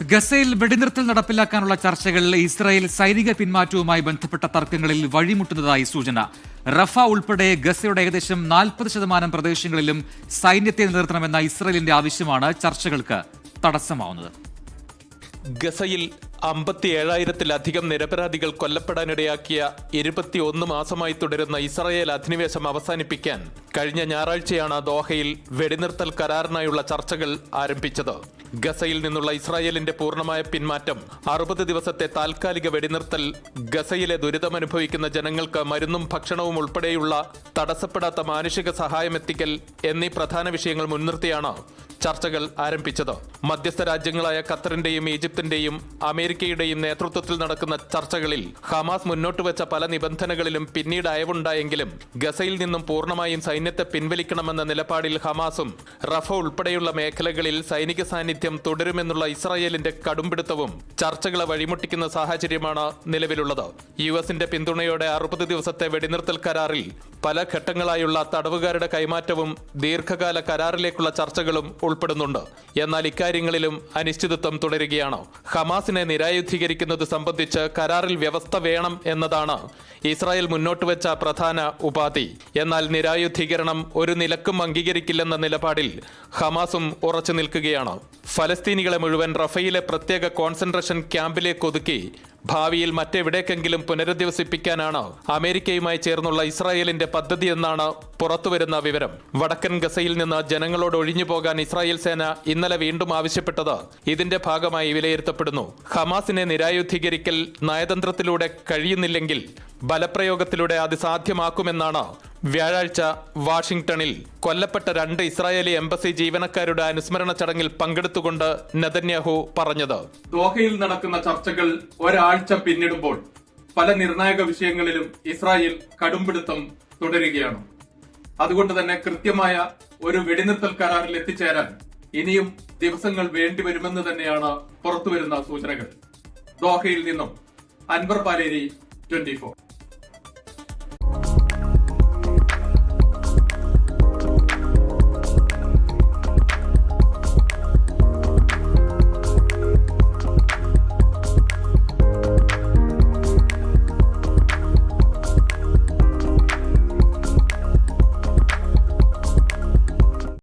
ഗസയിൽ വെടിനിർത്തൽ നടപ്പിലാക്കാനുള്ള ചർച്ചകൾ ഇസ്രായേൽ സൈനിക പിന്മാറ്റവുമായി ബന്ധപ്പെട്ട തർക്കങ്ങളിൽ വഴിമുട്ടുന്നതായി സൂചന. റഫ ഉൾപ്പെടെ ഗസയുടെ ഏകദേശം 40% പ്രദേശങ്ങളിലും സൈന്യത്തെ നിലനിർത്തണമെന്ന ഇസ്രായേലിന്റെ ആവശ്യമാണ് ചർച്ചകൾക്ക് തടസ്സമാവുന്നത്. ഗസയിൽ 57,000-ത്തിലധികം നിരപരാധികൾ കൊല്ലപ്പെടാനിടയാക്കിയ 21 മാസമായി തുടരുന്ന ഇസ്രായേൽ അധിനിവേശം അവസാനിപ്പിക്കാൻ കഴിഞ്ഞ ഞായറാഴ്ചയാണ് ദോഹയിൽ വെടിനിർത്തൽ കരാറിനായുള്ള ചർച്ചകൾ ആരംഭിച്ചത്. ഗസയിൽ നിന്നുള്ള ഇസ്രായേലിന്റെ പൂർണ്ണമായ പിന്മാറ്റം, 60 ദിവസത്തെ താൽക്കാലിക വെടിനിർത്തൽ, ഗസയിലെ ദുരിതമനുഭവിക്കുന്ന ജനങ്ങൾക്ക് മരുന്നും ഭക്ഷണവും ഉൾപ്പെടെയുള്ള തടസ്സപ്പെടാത്ത മാനുഷിക സഹായം എത്തിക്കൽ എന്നീ പ്രധാന വിഷയങ്ങൾ മുൻനിർത്തിയാണ് ചർച്ചകൾ ആരംഭിച്ചത്. മധ്യസ്ഥ രാജ്യങ്ങളായ ഖത്തറിന്റെയും ഈജിപ്തിന്റെയും അമേരിക്കയുടെയും നേതൃത്വത്തിൽ നടക്കുന്ന ചർച്ചകളിൽ ഹമാസ് മുന്നോട്ട് വെച്ച പല നിബന്ധനകളിലും പിന്നീട് അയവുണ്ടായെങ്കിലും ഗസയിൽ നിന്നും പൂർണ്ണമായും സൈന്യത്തെ പിൻവലിക്കണമെന്ന നിലപാടിൽ ഹമാസും റഫ ഉൾപ്പെടെയുള്ള മേഖലകളിൽ സൈനിക സാന്നിധ്യം തുടരുമെന്നുള്ള ഇസ്രായേലിന്റെ കടുംപിടുത്തവും ചർച്ചകളെ വഴിമുട്ടിക്കുന്ന സാഹചര്യമാണ് നിലവിലുള്ളത്. യുഎസിന്റെ പിന്തുണയോടെ 60 ദിവസത്തെ വെടിനിർത്തൽ കരാറിൽ പല ഘട്ടങ്ങളായുള്ള തടവുകാരുടെ കൈമാറ്റവും ദീർഘകാല കരാറിലേക്കുള്ള ചർച്ചകളും ഉൾപ്പെടുന്നുണ്ട്. എന്നാൽ ഇക്കാര്യങ്ങളിലും അനിശ്ചിതത്വം തുടരുകയാണ്. ഹമാസിനെ നിരായുധീകരിക്കുന്നത് സംബന്ധിച്ച് കരാറിൽ വ്യവസ്ഥ വേണം എന്നതാണ് ഇസ്രായേൽ മുന്നോട്ട് വെച്ച പ്രധാന ഉപാധി. എന്നാൽ നിരായുധീകരണം ഒരു നിലക്കും അംഗീകരിക്കില്ലെന്ന നിലപാടിൽ ഹമാസും ഉറച്ചു നിൽക്കുകയാണ്. ഫലസ്തീനികളെ മുഴുവൻ റഫയിലെ പ്രത്യേക കോൺസെൻട്രേഷൻ ക്യാമ്പിലേക്ക് ഒതുക്കി ഭാവിയിൽ മറ്റെവിടേക്കെങ്കിലും പുനരധിവസിപ്പിക്കാനാണ് അമേരിക്കയുമായി ചേർന്നുള്ള ഇസ്രായേലിന്റെ പദ്ധതി എന്നാണ് പുറത്തുവരുന്ന വിവരം. വടക്കൻ ഗസയിൽ നിന്ന് ജനങ്ങളോട് ഒഴിഞ്ഞു പോകാൻ ഇസ്രായേൽ സേന ഇന്നലെ വീണ്ടും ആവശ്യപ്പെട്ടത് ഇതിന്റെ ഭാഗമായി വിലയിരുത്തപ്പെടുന്നു. ഹമാസിനെ നിരായുധീകരിക്കൽ നയതന്ത്രത്തിലൂടെ കഴിയുന്നില്ലെങ്കിൽ ബലപ്രയോഗത്തിലൂടെ അത് സാധ്യമാക്കുമെന്നാണ് വ്യാഴാഴ്ച വാഷിംഗ്ടണിൽ കൊല്ലപ്പെട്ട 2 ഇസ്രായേലി എംബസി ജീവനക്കാരുടെ അനുസ്മരണ ചടങ്ങിൽ പങ്കെടുത്തുകൊണ്ട് നെതന്യാഹു പറഞ്ഞത്. ദോഹയിൽ നടക്കുന്ന ചർച്ചകൾ ഒരാഴ്ച പിന്നിടുമ്പോൾ പല നിർണായക വിഷയങ്ങളിലും ഇസ്രായേൽ കടുംപിടുത്തം തുടരുകയാണ്. അതുകൊണ്ട് തന്നെ കൃത്യമായ ഒരു വെടിനിർത്തൽ കരാറിൽ എത്തിച്ചേരാൻ ഇനിയും ദിവസങ്ങൾ വേണ്ടിവരുമെന്ന് തന്നെയാണ് പുറത്തുവരുന്ന സൂചനകൾ. ദോഹയിൽ നിന്നും അൻവർ പാലേരി, 24.